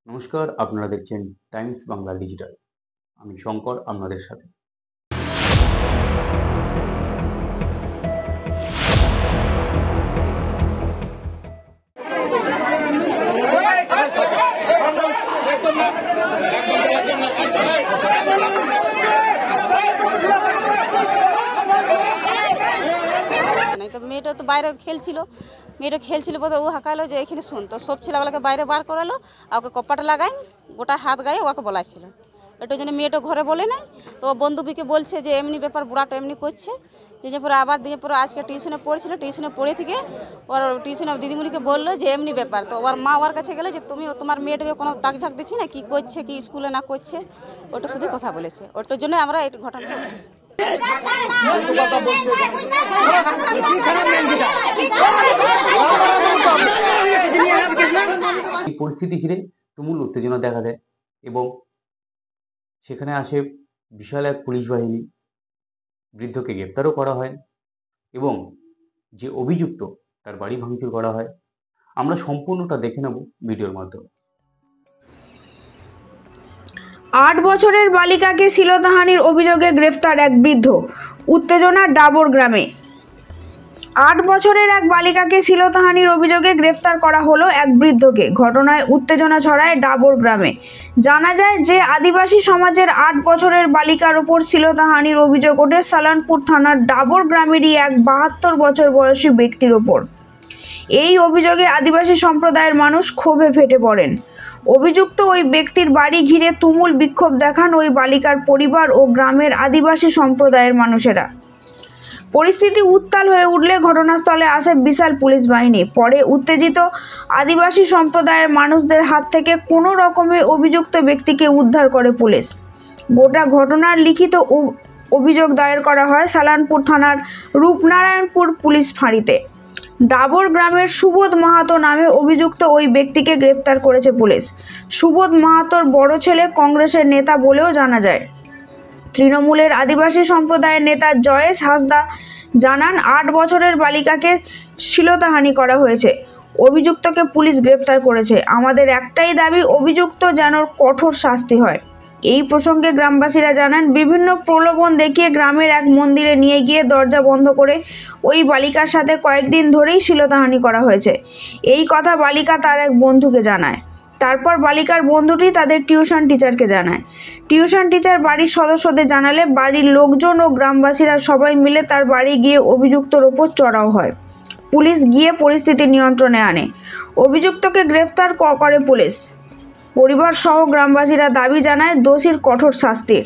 নমস্কার, আপনারা দেখছেন টাইমস বাংলা ডিজিটাল। আমি শঙ্কর আপনাদের সাথে। তো মেয়েটা তো বাইরে খেলছিল বলতে ও হাঁকালো যে এখানে শুন, তো সব ছেলেগুলোকে বাইরে বার করালো, আর ওকে কপাটা লাগাই গোটা হাত গায়ে ওকে বলাইছিল। এটার জন্য মেয়েটা ঘরে বলে নাই, তো বন্ধুবিকে বলছে যে এমনি ব্যাপার, বুড়াটা এমনি করছে। দিয়ে পরে আবার দিয়ে পরে আজকে টিউশনে পড়েছিল, টিউশনে পড়ে থেকে ওর টিউশনে দিদিমণিকে বললো যে এমনি ব্যাপার। তো ওর মা ওর কাছে গেলে যে তুমি তোমার মেয়েটাকে কোনো তাক ঝাঁক দিচ্ছি না, কী করছে কি স্কুলে না করছে, ওটা শুধু কথা বলেছে। ওটার জন্য আমরা এই ঘটনা ঘটেছি। এই পরিস্থিতি ঘিরে তুমুল উত্তেজনা দেখা দেয় এবং সেখানে আসে বিশাল এক পুলিশ বাহিনী। বৃদ্ধকে গ্রেপ্তারও করা হয় এবং যে অভিযুক্ত তার বাড়ি ভাঙচুর করা হয়। আমরা সম্পূর্ণটা দেখে নেব ভিডিওর মাধ্যমে। 8 বছরের বালিকাকে শ্লীলতাহানির অভিযোগে গ্রেফতার এক বৃদ্ধ। উত্তেজনা ডাবর গ্রামে। 8 বছরের এক বালিকাকে শ্লীলতাহানির অভিযোগে গ্রেফতার করা হলো এক বৃদ্ধকে। ঘটনায় উত্তেজনা ছড়ায় ডাবর গ্রামে। জানা যায় যে আদিবাসী সমাজের 8 বছরের বালিকার ওপর শ্লীলতাহানির অভিযোগ ওঠে সালানপুর থানার ডাবর গ্রামেরই এক 72 বছর বয়সী ব্যক্তির ওপর। এই অভিযোগে আদিবাসী সম্প্রদায়ের মানুষ ক্ষোভে ফেটে পড়েন। অভিযুক্ত ওই ব্যক্তির বাড়ি ঘিরে তুমুল বিক্ষোভ দেখান ওই বালিকার পরিবার ও গ্রামের আদিবাসী সম্প্রদায়ের মানুষেরা। পরিস্থিতি উত্তাল হয়ে উঠলে ঘটনাস্থলে আসে বিশাল পুলিশ বাহিনী। পরে উত্তেজিত আদিবাসী সম্প্রদায়ের মানুষদের হাত থেকে কোনো রকমে অভিযুক্ত ব্যক্তিকে উদ্ধার করে পুলিশ। গোটা ঘটনার লিখিত অভিযোগ দায়ের করা হয় সালানপুর থানার রূপনারায়ণপুর পুলিশ ফাঁড়িতে। ডাবর গ্রামের সুবোধ মাহাতো নামে অভিযুক্ত ওই ব্যক্তিকে গ্রেপ্তার করেছে পুলিশ। সুবোধ মাহাতোর বড় ছেলে কংগ্রেসের নেতা বলেও জানা যায়। তৃণমূলের আদিবাসী সম্প্রদায়ের নেতা জয়েশ হাসদা জানান 8 বছরের বালিকাকে শ্লীলতাহানি করা হয়েছে। অভিযুক্তকে পুলিশ গ্রেপ্তার করেছে। আমাদের একটাই দাবি, অভিযুক্ত যেন কঠোর শাস্তি হয়। এই প্রসঙ্গে গ্রামবাসীরা জানান, বিভিন্ন প্রলোভন দেখিয়ে গ্রামের এক মন্দিরে নিয়ে গিয়ে দরজা বন্ধ করে ওই বালিকার সাথে কয়েকদিন ধরেই শ্লীলতাহানি করা হয়েছে। এই কথা বালিকা তার এক বন্ধুকে জানায়। তারপর বালিকার বন্ধুটি তাদের টিউশন টিচারকে জানায়। টিউশন টিচার বাড়ির সদস্যদের জানালে বাড়ির লোকজন ও গ্রামবাসীরা সবাই মিলে তার বাড়ি গিয়ে অভিযুক্তর ওপর চড়াও হয়। পুলিশ গিয়ে পরিস্থিতি নিয়ন্ত্রণে আনে। অভিযুক্তকে গ্রেফতার করে পুলিশ। পরিবার সহ গ্রামবাসীরা দাবি জানায় দোষীর কঠোর শাস্তির।